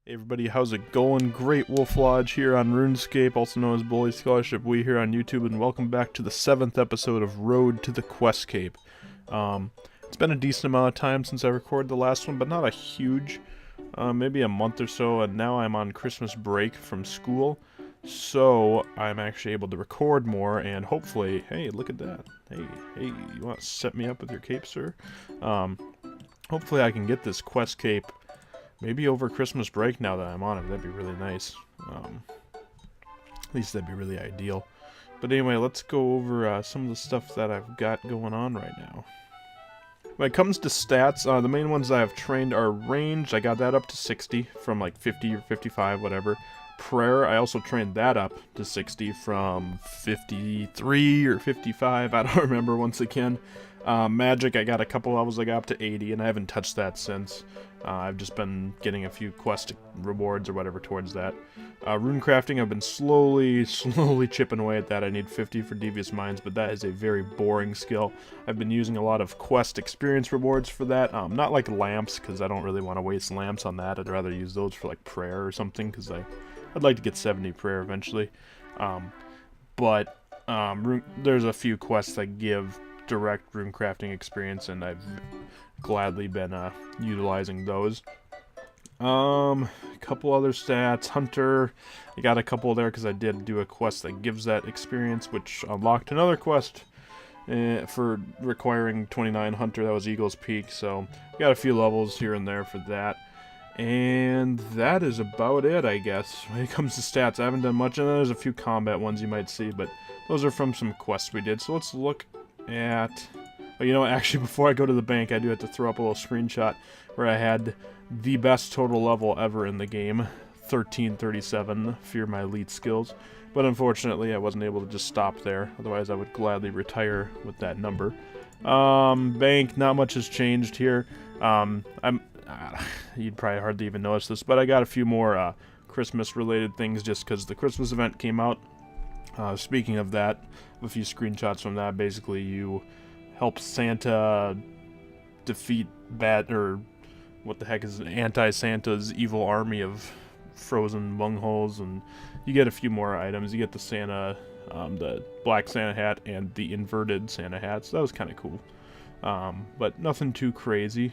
Hey everybody, how's it going? Great Wolf Lodge here on Runescape, also known as Bully Scholarship. We here on YouTube, and welcome back to the 7th episode of Road to the Questcape. It's been a decent amount of time since I recorded the last one, but not a huge, maybe a month or so, and now I'm on Christmas break from school, so I'm actually able to record more, and hopefully, hey, look at that. Hey, you want to set me up with your cape, sir? Hopefully I can get this Questcape maybe over Christmas break now that I'm on it. That'd be really nice. At least that'd be really ideal. But anyway, let's go over some of the stuff that I've got going on right now. When it comes to stats, the main ones I have trained are ranged. I got that up to 60 from like 50 or 55, whatever. Prayer, I also trained that up to 60 from 53 or 55. I don't remember once again. Magic, I got a couple levels, I got up to 80, and I haven't touched that since. I've just been getting a few quest rewards or whatever towards that. Runecrafting, I've been slowly chipping away at that. I need 50 for Devious Minds, but that is a very boring skill. I've been using a lot of quest experience rewards for that. Not like lamps, because I don't really want to waste lamps on that. I'd rather use those for like prayer or something, because I'd like to get 70 prayer eventually. There's a few quests that give direct runecrafting experience, and I've gladly been utilizing those. A couple other stats. Hunter, I got a couple there because I did do a quest that gives that experience, which unlocked another quest for requiring 29 Hunter. That was Eagle's Peak, so got a few levels here and there for that. And that is about it, I guess, when it comes to stats. I haven't done much, and there's a few combat ones you might see, but those are from some quests we did. So let's look at... Oh, you know what, actually, before I go to the bank, I do have to throw up a little screenshot where I had the best total level ever in the game, 1337, for my elite skills. But unfortunately, I wasn't able to just stop there. Otherwise, I would gladly retire with that number. Bank, not much has changed here. You'd probably hardly even notice this, but I got a few more Christmas-related things just because the Christmas event came out. Speaking of that, a few screenshots from that. Basically, you help Santa defeat what the heck is anti-Santa's evil army of frozen bungholes, and you get a few more items. You get the Santa, the black Santa hat, and the inverted Santa hat, so that was kind of cool. But nothing too crazy.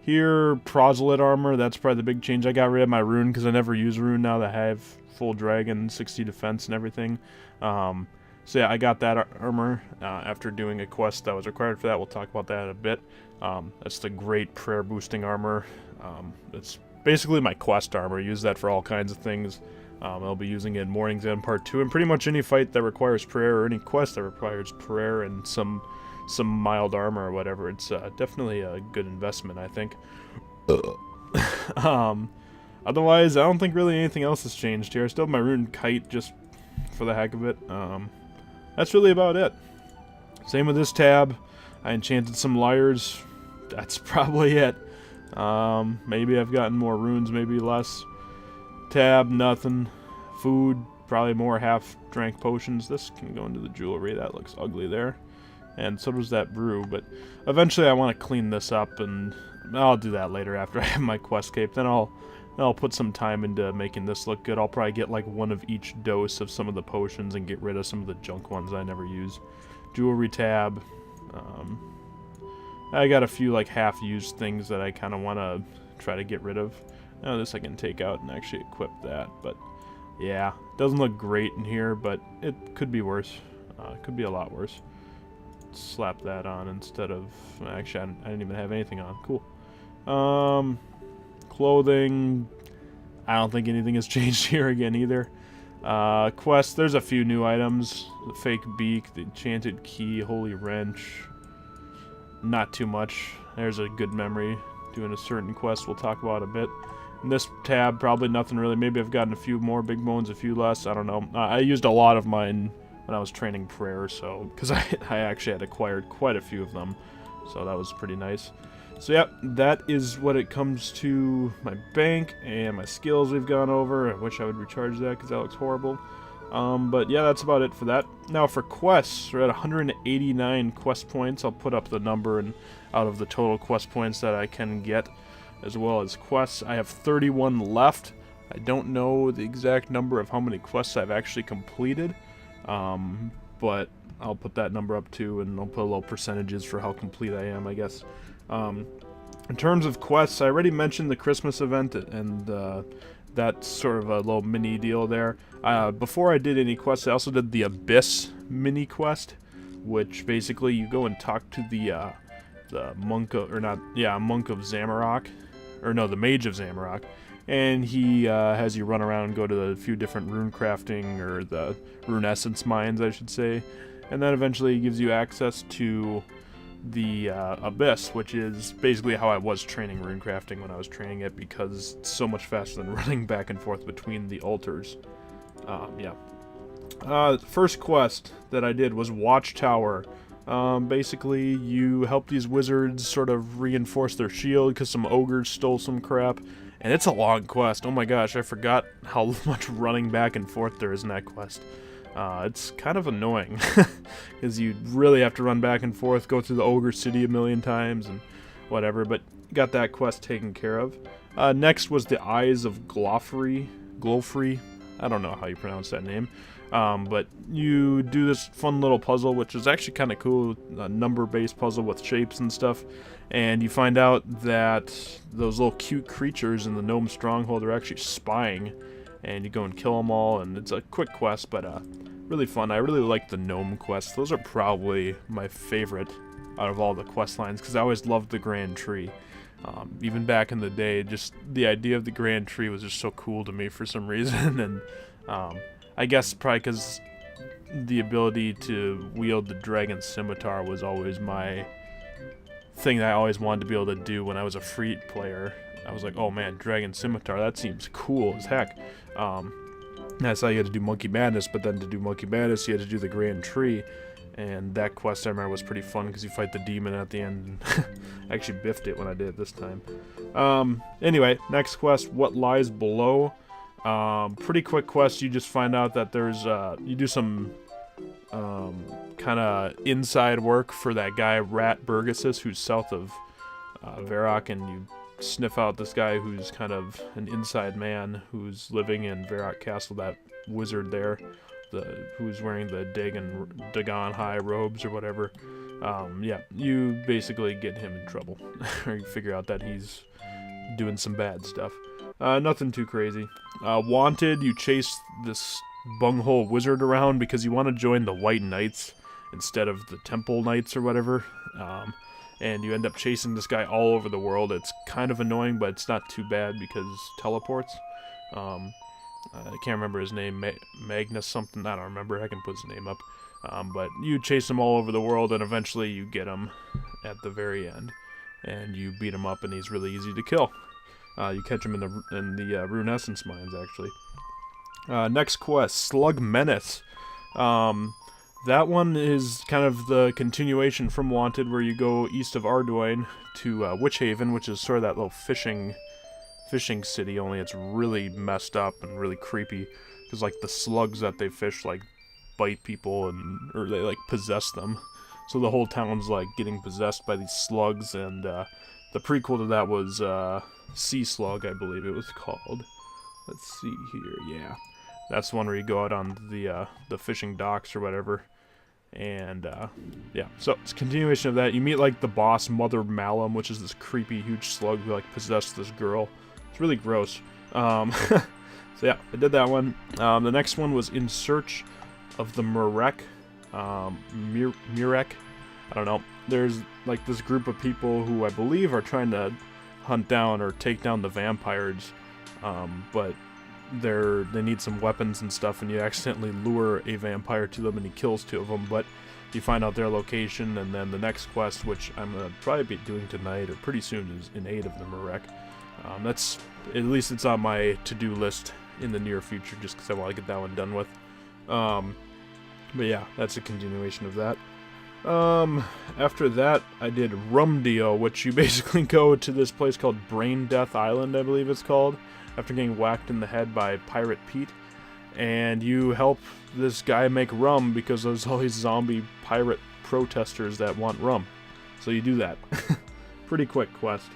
Here, Proselyte Armor, that's probably the big change. I got rid of my rune because I never use rune now that I have full dragon, 60 defense and everything. So yeah, I got that armor after doing a quest that was required for that. We'll talk about that in a bit. That's the great prayer boosting armor. It's basically my quest armor. I use that for all kinds of things. I'll be using it in Morning's End Part 2, and pretty much any fight that requires prayer, or any quest that requires prayer and some mild armor or whatever. It's definitely a good investment, I think. Otherwise, I don't think really anything else has changed here. I still have my rune kite just for the heck of it. That's really about it. Same with this tab. I enchanted some lyres. That's probably it. Maybe I've gotten more runes, maybe less. Tab, nothing. Food, probably more half-drank potions. This can go into the jewelry. That looks ugly there. And so does that brew, but eventually I want to clean this up, and I'll do that later after I have my quest cape. Then I'll put some time into making this look good. I'll probably get like one of each dose of some of the potions and get rid of some of the junk ones I never use. Jewelry tab. I got a few like half-used things that I kind of want to try to get rid of. Now this I can take out and actually equip that, but yeah, doesn't look great in here, but it could be worse. It could be a lot worse. Slap that on instead of... Actually, I didn't even have anything on. Cool. Clothing... I don't think anything has changed here again either. Quests, there's a few new items. The fake beak, the enchanted key, holy wrench. Not too much. There's a good memory. Doing a certain quest we'll talk about a bit. In this tab, probably nothing really. Maybe I've gotten a few more big bones, a few less. I don't know. I used a lot of mine when I was training prayer, so because I actually had acquired quite a few of them, so that was pretty nice. So yeah, that is what it comes to my bank and my skills we've gone over. I wish I would recharge that because that looks horrible. But yeah, that's about it for that. Now for quests, we're at 189 quest points. I'll put up the number and out of the total quest points that I can get. as well as quests. I have 31 left. I don't know the exact number of how many quests I've actually completed, but I'll put that number up too, and I'll put a little percentages for how complete I am, I guess. In terms of quests, I already mentioned the Christmas event, and that's sort of a little mini deal there. Before I did any quests, I also did the Abyss mini quest, which basically you go and talk to the monk of, monk of Zamorak, or no, the mage of Zamorak, and he has you run around and go to a few different runecrafting, or the rune essence mines, I should say, and then eventually he gives you access to the Abyss, which is basically how I was training runecrafting when I was training it, because it's so much faster than running back and forth between the altars. First quest that I did was Watchtower. Basically, you help these wizards sort of reinforce their shield because some ogres stole some crap, and it's a long quest. Oh my gosh, I forgot how much running back and forth there is in that quest. It's kind of annoying, because you really have to run back and forth, go through the ogre city a million times and whatever, but got that quest taken care of. Next was the Eyes of Glofrey. I don't know how you pronounce that name. But you do this fun little puzzle, which is actually kind of cool, a number-based puzzle with shapes and stuff, and you find out that those little cute creatures in the gnome stronghold are actually spying, and you go and kill them all, and it's a quick quest, but really fun. I really like the gnome quests. Those are probably my favorite out of all the quest lines, because I always loved the Grand Tree. Even back in the day, just the idea of the Grand Tree was just so cool to me for some reason, and I guess probably because the ability to wield the dragon scimitar was always my thing that I always wanted to be able to do when I was a free player. I was like, oh man, dragon scimitar, that seems cool as heck. That's how you had to do Monkey Madness, but then to do Monkey Madness, you had to do the Grand Tree. And that quest I remember was pretty fun because you fight the demon at the end. And I actually biffed it when I did it this time. Anyway, next quest, What Lies Below. Pretty quick quest. You just find out that there's you do some kind of inside work for that guy Rat Burgessus, who's south of Varrock, and you sniff out this guy who's kind of an inside man who's living in Varrock Castle, that wizard there, who's wearing the Dagon High robes or whatever. Yeah, you basically get him in trouble, or you figure out that he's doing some bad stuff. Nothing too crazy. Wanted, you chase this bunghole wizard around because you want to join the White Knights instead of the Temple Knights or whatever. And you end up chasing this guy all over the world. It's kind of annoying, but it's not too bad because teleports. I can't remember his name, Magnus something, I don't remember, I can put his name up. But you chase him all over the world, and eventually you get him at the very end. And you beat him up, and he's really easy to kill. You catch him in the Rune Essence mines, actually. Next quest, Slug Menace. That one is kind of the continuation from Wanted, where you go east of Ardoyne to Witch Haven, which is sort of that little fishing city, only it's really messed up and really creepy, because like the slugs that they fish like bite people, or they like possess them. So the whole town's like getting possessed by these slugs, and the prequel to that was Sea Slug, I believe it was called. Let's see here, yeah. That's the one where you go out on the fishing docks or whatever. And, yeah, so it's a continuation of that. You meet, like, the boss, Mother Malum, which is this creepy, huge slug who, like, possessed this girl. It's really gross. So, yeah, I did that one. The next one was In Search of the Murek. Murek? I don't know. There's, like, this group of people who I believe are trying to hunt down or take down the vampires. But they need some weapons and stuff, and you accidentally lure a vampire to them, and he kills 2 of them, but you find out their location, and then the next quest, which I'm going to probably be doing tonight, or pretty soon, is in aid of the Murek. That's, at least it's on my to-do list in the near future, just because I want to get that one done with. But yeah, that's a continuation of that. After that, I did Rumdio, which you basically go to this place called Brain Death Island, I believe it's called, after getting whacked in the head by Pirate Pete, and you help this guy make rum because there's all these zombie pirate protesters that want rum. So you do that. Pretty quick quest.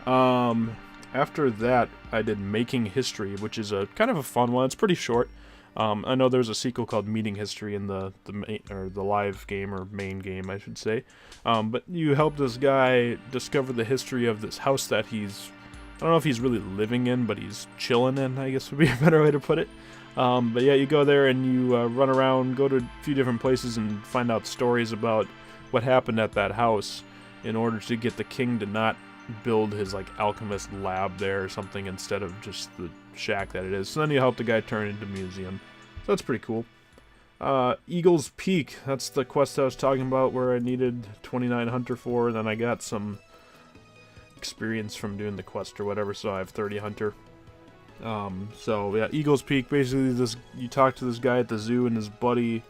After that, I did Making History, which is a kind of a fun one. It's pretty short. I know there's a sequel called Meeting History in the live game, or main game, I should say. But you help this guy discover the history of this house that he's, I don't know if he's really living in, but he's chilling in, I guess would be a better way to put it. But yeah, you go there and you run around, go to a few different places and find out stories about what happened at that house in order to get the king to not build his like alchemist lab there or something instead of just the shack that it is. So then you help the guy turn it into a museum. So that's pretty cool. Eagle's Peak, that's the quest I was talking about where I needed 29 hunter for, and then I got some experience from doing the quest or whatever, so I have 30 hunter. So yeah, Eagle's Peak, basically you talk to this guy at the zoo and his buddy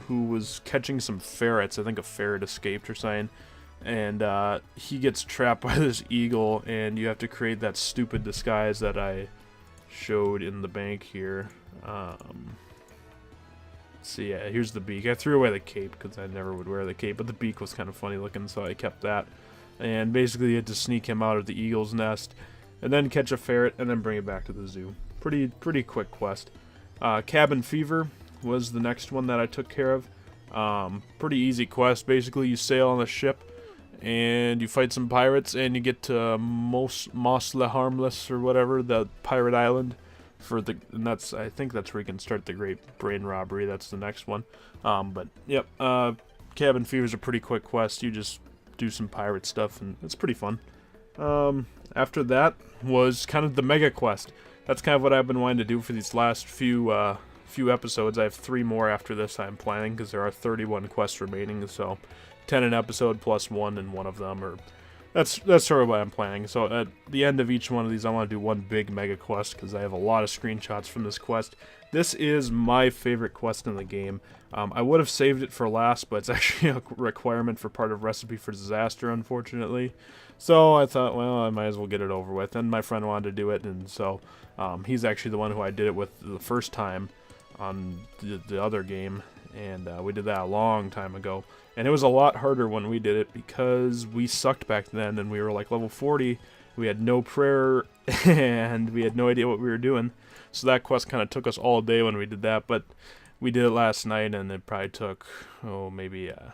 who was catching some ferrets. I think a ferret escaped or something. And he gets trapped by this eagle, and you have to create that stupid disguise that I showed in the bank here. So yeah, here's the beak. I threw away the cape because I never would wear the cape, but the beak was kind of funny looking, so I kept that. And basically you had to sneak him out of the eagle's nest, and then catch a ferret, and then bring it back to the zoo. Pretty quick quest. Cabin Fever was the next one that I took care of. Pretty easy quest. Basically you sail on a ship, and you fight some pirates, and you get to Mos Le Harmless or whatever, the pirate island, and that's, I think that's where you can start the Great Brain Robbery. That's the next one. But yep, Cabin Fever is a pretty quick quest. You just do some pirate stuff, and it's pretty fun. After that was kind of the mega quest. That's kind of what I've been wanting to do for these last few episodes. I have 3 more after this I'm planning, because there are 31 quests remaining, so 10 an episode plus 1 in one of them, or that's sort of what I'm planning. So at the end of each one of these, I want to do one big mega quest, because I have a lot of screenshots from this quest. This is my favorite quest in the game. I would have saved it for last, but it's actually a requirement for part of Recipe for Disaster, unfortunately. So I thought, well, I might as well get it over with, and my friend wanted to do it, and so he's actually the one who I did it with the first time on the other game, and we did that a long time ago. And it was a lot harder when we did it because we sucked back then, and we were like level 40. We had no prayer, and we had no idea what we were doing. So that quest kind of took us all day when we did that, but we did it last night, and it probably took, maybe an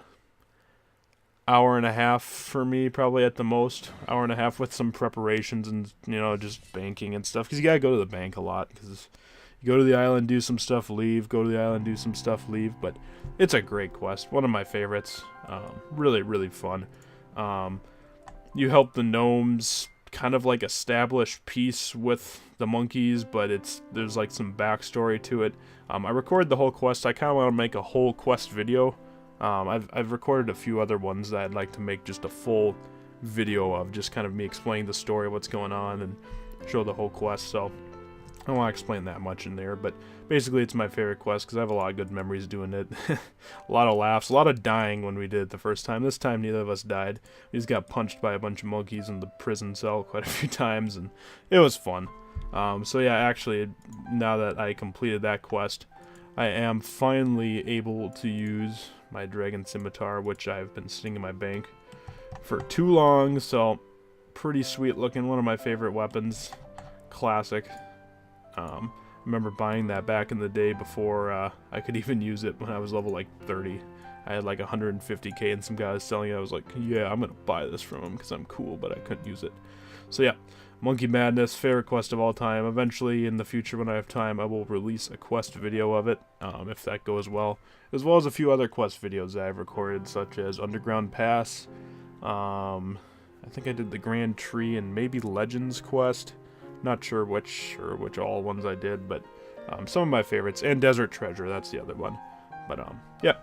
hour and a half for me, probably at the most. Hour and a half with some preparations and, just banking and stuff. Because you gotta go to the bank a lot, because you go to the island, do some stuff, leave. Go to the island, do some stuff, leave. But it's a great quest. One of my favorites. Really, really fun. You help the gnomes kind of like establish peace with the monkeys, but there's like some backstory to it. I recorded the whole quest. I kind of want to make a whole quest video. I've recorded a few other ones that I'd like to make just a full video of, just kind of me explaining the story, what's going on, and show the whole quest. So I don't want to explain that much in there, but basically it's my favorite quest because I have a lot of good memories doing it. A lot of laughs, a lot of dying when we did it the first time. This time neither of us died. We just got punched by a bunch of monkeys in the prison cell quite a few times, and it was fun. So yeah, actually, now that I completed that quest, I am finally able to use my dragon scimitar, which I've been sitting in my bank for too long. So pretty sweet looking, one of my favorite weapons. Classic. Remember buying that back in the day before I could even use it when I was level like 30. I had like 150k and some guys selling it. I was like, yeah, I'm gonna buy this from him because I'm cool, but I couldn't use it. So yeah, Monkey Madness, favorite quest of all time. Eventually in the future when I have time, I will release a quest video of it, if that goes well. As well as a few other quest videos that I've recorded, such as Underground Pass. I think I did the Grand Tree and maybe Legends quest. Not sure which all ones I did, but some of my favorites. And Desert Treasure, that's the other one. But yeah.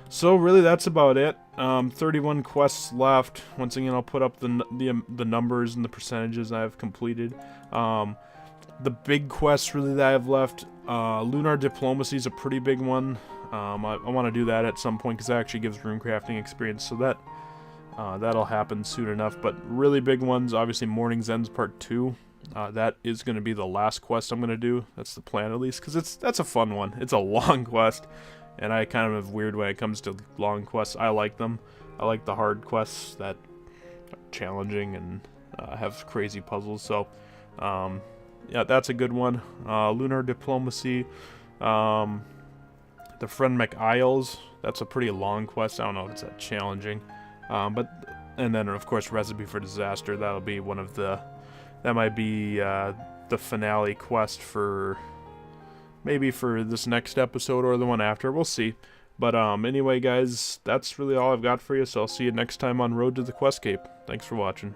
So really that's about it. 31 quests left. Once again, I'll put up the numbers and the percentages I've completed. The big quests really that I have left, Lunar Diplomacy is a pretty big one. I want to do that at some point because that actually gives runecrafting experience, so that'll happen soon enough. But really big ones, obviously Morning's Ends Part 2. That is going to be the last quest I'm going to do. That's the plan, at least, because that's a fun one. It's a long quest, and I kind of am weird when it comes to long quests. I like them. I like the hard quests that are challenging and have crazy puzzles. So, yeah, that's a good one. Lunar Diplomacy. The Friend McIsles. That's a pretty long quest. I don't know if it's that challenging. And then, of course, Recipe for Disaster. That'll be one of the... That might be the finale quest for... Maybe for this next episode or the one after. We'll see. But anyway, guys, that's really all I've got for you. So I'll see you next time on Road to the Questcape. Thanks for watching.